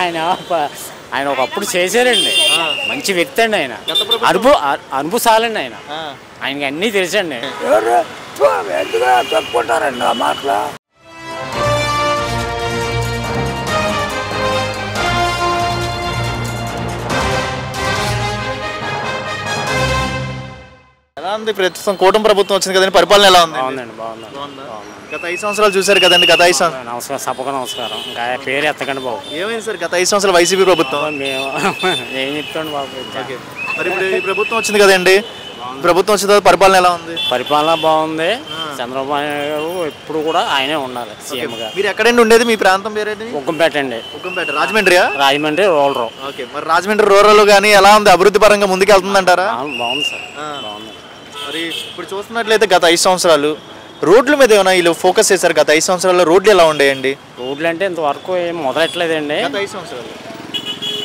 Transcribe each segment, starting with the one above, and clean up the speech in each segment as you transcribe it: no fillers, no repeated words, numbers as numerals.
ఆయన ఆయన ఒకప్పుడు చేశారండి, మంచి వ్యక్తి అండి ఆయన, అనుభవశాలండి ఆయన, ఆయనకి అన్నీ తెలుసండి. చెప్పుకుంటారండి ఆ మాటలు. ఎలా ఉంది ప్రస్తుతం కూటమి ప్రభుత్వం వచ్చింది కదండి, పరిపాలన ఎలా ఉంది? బాగుందండి, బాగుంది. గత 5 సంవత్సరాలు చూశారు కదండి, గత 5 సంవత్సరాలు. నమస్కారం, సభకు నమస్కారం. ఇంకా పేరు ఎత్తకండి బాబు. ఏమైంది సార్ గత 5 సంవత్సరాలు వైసీపీ ప్రభుత్వం? మేము ఏం చెప్తాండి బాబు. మరి ఇప్పుడు ఈ ప్రభుత్వం వచ్చింది కదండి, ప్రభుత్వం వచ్చిన తర్వాత పరిపాలన ఎలా ఉంది? పరిపాలన బాగుంది. చంద్రబాబు గారు ఎప్పుడు కూడా ఆయనే ఉండాలి సీఎం గా. మీరు ఎక్కడండి ఉండేది, మీ ప్రాంతం పేరేంటి? ఉక్కంపేట అండి. ఉక్కంపేట, రాజమండ్రియా? రాజమండ్రి రూరల్. ఓకే, మరి రాజమండ్రి రూరల్ కానీ ఎలా ఉంది, అభివృద్ధి పరంగా ముందుకు వెళ్తుందంటారా? బాగుంది సార్, బాగుంది. మరి ఇప్పుడు చూస్తున్నట్లయితే గత 5 సంవత్సరాలు రోడ్ల మీద ఏమైనా వీళ్ళు ఫోకస్ చేశారు? గత 5 సంవత్సరాల్లో రోడ్లు ఎలా ఉండేయండి? రోడ్లు అంటే ఇంతవరకు ఏం మొదలెట్టలేదండి. గత 5 సంవత్సరాలు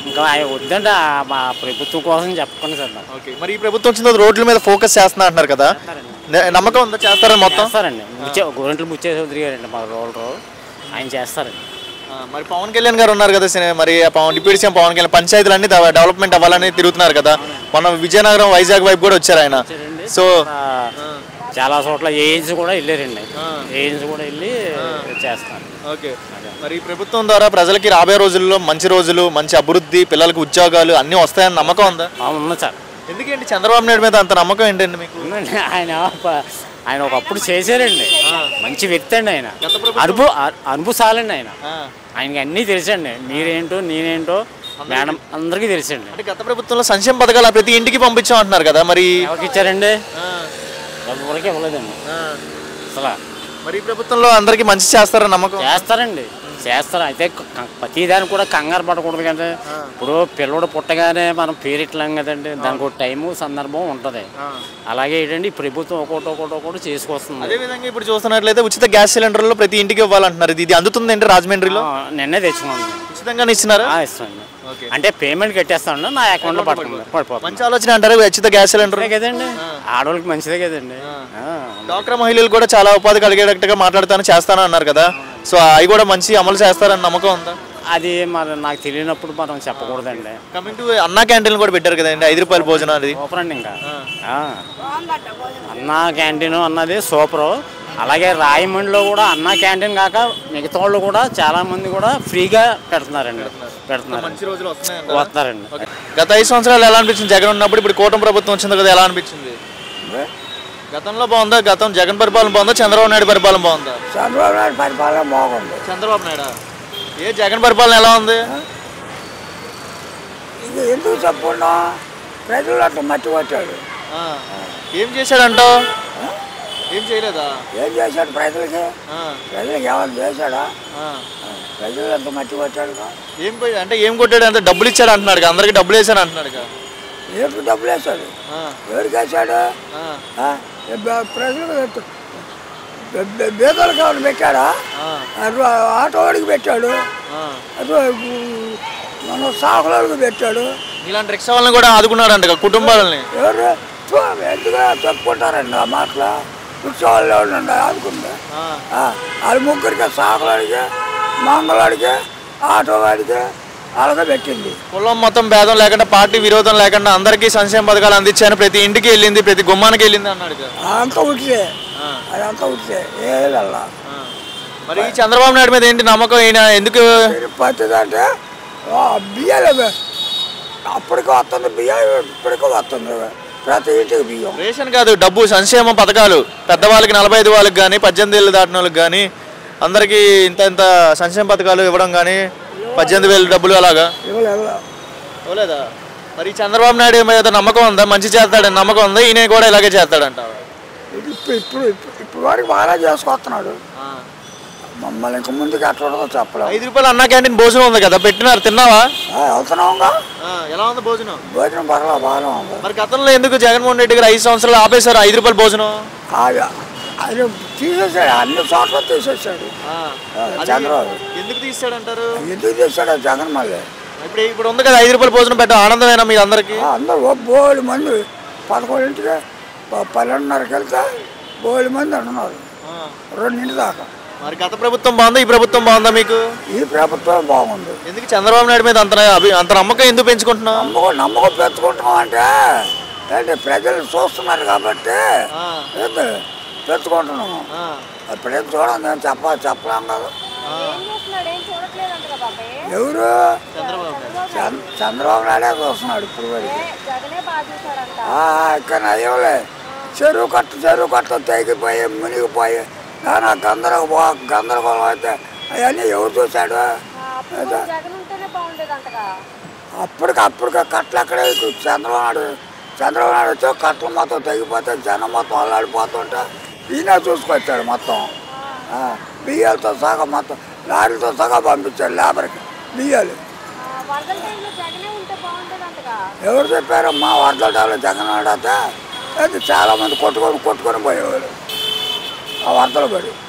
ఇంకా ఆయన వద్దంటే మా ప్రభుత్వం కోసం చెప్పండి సార్. ఓకే, మరి ఈ ప్రభుత్వం వచ్చిన తర్వాత రోడ్ల మీద ఫోకస్ చేస్తున్నా అంటున్నారు కదా, నమ్మకం ఉందా? చేస్తారని మొత్తం చేస్తారండి. గోరంట్లు ముచ్చేసి తిరిగారండి మా రోడ్లు, ఆయన చేస్తారండి. మరి పవన్ కళ్యాణ్ గారు ఉన్నారు కదా, మరి డిప్యూటీ సీఎం పవన్ కళ్యాణ్ పంచాయతీలు అన్ని డెవలప్మెంట్ అవ్వాలని తిరుగుతున్నారు కదా, మన విజయనగరం వైజాగ్ వైపు కూడా వచ్చారు ఆయన. సో చాలా చోట్ల ఏజెన్సీ కూడా వెళ్ళారండి, ఏజెన్సీ కూడా వెళ్ళి చేస్తారు. ఓకే, మరి ఈ ప్రభుత్వం ద్వారా ప్రజలకి రాబోయే రోజుల్లో మంచి రోజులు, మంచి అభివృద్ధి, పిల్లలకు ఉద్యోగాలు అన్నీ వస్తాయని నమ్మకం ఉందా? ఉంది సార్. ఎందుకండి చంద్రబాబు నాయుడు మీద అంత నమ్మకం ఏంటండి మీకు? ఆయన ఒకప్పుడు చేశారండి, మంచి వ్యక్తి అండి ఆయన, అనుభవశాలండి ఆయన, ఆయనకి అన్నీ తెలుసండి. మీరేంటో నేనేంటో మేడం అందరికీ తెలుసండి. అంటే గత ప్రభుత్వంలో సంక్షేమ పథకాలు ప్రతి ఇంటికి పంపించాం అంటున్నారు కదా, మరి ఎవరికి ఇచ్చారండి? ఎవరికి ఇవ్వలేదండి అసలు. మరి ఈ ప్రభుత్వంలో అందరికీ మంచి చేస్తారని నమ్మకం? చేస్తారండి, చేస్తారు. అయితే ప్రతిదానికి కూడా కంగారు పడకూడదు కదా. ఇప్పుడు పిల్లడు పుట్టగానే మనం పేరెట్లాం కదండి, దానికి ఒక టైము సందర్భం ఉంటుంది. అలాగే ఏంటండి ఈ ప్రభుత్వం ఒకటి చేసుకొస్తుంది. అదేవిధంగా ఇప్పుడు చూస్తున్నట్లయితే ఉచిత గ్యాస్ సిలిండర్లు ప్రతి ఇంటికి ఇవ్వాలంటున్నారు, ఇది అందుతుందండి రాజమండ్రిలో? నిన్నే తెచ్చుకున్నాను. ఉచితంగానే ఇస్తున్నారా? ఇస్తాను. అంటే పేమెంట్ కట్టేస్తాను, నా అకౌంట్లో పడిపోతుంది. మంచి ఆలోచన అంటారు ఉచిత గ్యాస్ సిలిండర్ కదండి, ఆడవాళ్ళకి మంచిదే కదండి. డ్వాక్రా మహిళలు కూడా చాలా ఉపాధి కలిగేటట్టుగా మాట్లాడతాను చేస్తాను అన్నారు కదా, సో అవి కూడా మంచి అమలు చేస్తారని నమ్మకం ఉందా? అది మరి నాకు తెలియనప్పుడు మనం చెప్పకూడదండి. కమింగ్ టు అన్నా క్యాంటీన్ కూడా పెట్టారు కదండి, 5 రూపాయల భోజనం, అది సూపర్ అండి. ఇంకా అన్నా క్యాంటీన్ అన్నది సూపరు. అలాగే రాయమండ్రిలో కూడా అన్నా క్యాంటీన్ కాక మిగతా వాళ్ళు కూడా చాలా మంది కూడా ఫ్రీగా పెడుతున్నారండి, వస్తున్నారండి. గత 5 సంవత్సరాలు ఎలా అనిపించింది జగన్ ఉన్నప్పుడు? ఇప్పుడు కూటమి ప్రభుత్వం వచ్చింది కదా, ఎలా అనిపించింది? గతంలో బాగుందా? గతం జగన్ పరిపాలన బాగుందా, చంద్రబాబు నాయుడు పరిపాలన బాగుందా? చంద్రబాబు నాయుడు పరిపాలన బాగుంది. చంద్రబాబు నాయుడు ఏ జగన్ పరిపాలన ఎలా ఉంది? ఇది ఎందుకు చెప్పుకున్నా, ప్రజలు అట్లా మట్టి కొట్టాడు. ఏం చేశాడంటావు? ఏం చేయలేదా? ఏం చేశాడు ప్రజలకి? ప్రజలకి ఏమైనా చేశాడా? ప్రజలు అంత మట్టి కొట్టాడు. ఏం అంటే ఏం కొట్టాడు? అంటే డబ్బులు ఇచ్చాడు అంటున్నాడు, అందరికి డబ్బులు వేసాడు అంటున్నాడు. ఎవరికి డబ్బులు వేసాడు? ఎవరికి వేసాడు? ప్రజలకు బీదలకు ఏమైనా పెట్టాడా? ఆటో వాడికి పెట్టాడు, మన సాకులకు పెట్టాడు. ఇలాంటి రిక్షా వాళ్ళని కూడా ఆదుకున్నాడంట కుటుంబాలని. ఎవరు ఎందుకు చెప్పుకుంటారండి ఆ మాటలు? రిక్షా వాళ్ళు ఎవరు ఆదుకుంటే వాళ్ళు ముగ్గురికి సాకులాడికి, మంగళవాడికి, ఆటో వాడికి అలాగే పెట్టింది. కులం మొత్తం భేదం లేకుండా, పార్టీ విరోధం లేకుండా అందరికీ సంక్షేమ పథకాలు అందించాను, ప్రతి ఇంటికి వెళ్ళింది, ప్రతి గుమ్మానికి వెళ్ళింది అన్నాడు. అంతా ఉట్టిదే, అదంతా ఉట్టిదే. ఏదల్లా మరి చంద్రబాబు నాయుడు మీద ఏంటి నమ్మకం? ఈయన ఎందుకు పద్ధతి బియ్యాలు అప్పటికి వస్తుంది, బియ్యం ఇప్పటికీ వస్తుంది, ప్రతి ఇంటికి బియ్యం. రేషన్ కాదు, డబ్బు, సంక్షేమ పథకాలు పెద్దవాళ్ళకి 45 వాళ్ళకి కానీ 18 ఏళ్ళు దాటిన వాళ్ళకి కానీ అందరికీ ఇంత సంక్షేమ పథకాలు ఇవ్వడం కానీ 18,000 డబ్బులు అలాగా ఇవ్వలేదా? మరి చంద్రబాబు నాయుడు మీద నమ్మకం ఉందా? మంచి చేస్తాడని నమ్మకం ఉందా? ఈయన కూడా ఇలాగే చేస్తాడంట? ఇప్పుడు వాడికి బాగా చేసుకొస్తున్నాడు, మమ్మల్ని ఇంక ముందుకు అట్లా చెప్పలేదు. 5 రూపాయలు అన్నా క్యాంటీన్ భోజనం ఉంది కదా, పెట్టినారు, తిన్నావా? వెళ్తున్నావుగా. ఎలా ఉంది భోజనం? భోజనం పర్లా బాగానే ఉంది. మరి గతంలో ఎందుకు జగన్మోహన్ రెడ్డి గారు 5 సంవత్సరాలు ఆపేశారు 5 రూపాయల భోజనం? అది తీసేసాడు, అన్ని చోట్ల తీసేసాడు చంద్రబాబు. ఎందుకు తీసాడంటారు? ఎందుకు తీసాడు జగన్? మళ్ళీ ఇప్పుడు ఉంది కదా 5 రూపాయల భోజనం పెట్టడం, ఆనందమేనా మీరు అందరికి? అందరూ బోళ్ళు మంది 11ంటికి 12:30కి వెళ్తే బోళ్ళు మంది అంటున్నారు, 2 దాకా. మరి గత ప్రభుత్వం బాగుందా ఈ ప్రభుత్వం బాగుందా మీకు? ఈ ప్రభుత్వం బాగుంది. ఎందుకు చంద్రబాబు నాయుడు మీద అంత నమ్మకం ఎందుకు పెంచుకుంటున్నావు? నమ్మకం పెంచుకుంటున్నాం అంటే ఏంటి ప్రజలు చూస్తున్నారు కాబట్టి పెంచుకుంటున్నాము. ఇప్పుడేం చూడండి, నేను చెప్పలేం కదా. ఎవరు? చంద్రబాబు నాయుడే చూస్తున్నాడు ఇప్పుడు వరకు. ఇక్కడ అయ్యలే చెరువు కట్ట తెగిపోయి మునిగిపోయి నానా గందరగోళం అయితే అవన్నీ ఎవరు చూశాడు? అప్పటికి కట్టలు అక్కడే చంద్రబాబు నాయుడు వచ్చి కట్టలు మొత్తం తెగిపోతే జనం మొత్తం అల్లాడిపోతుంటే ఈయన చూసుకొచ్చాడు మొత్తం. బియ్యాలతో సహా మొత్తం లారీలతో సహా పంపించాడు లేబర్కి బియ్యాలు. ఎవరు చెప్పారు? మా వరదల టైంలో జగన్ అయితే చాలా మంది కొట్టుకొని పోయేవారు ఆ వరదలు పడి.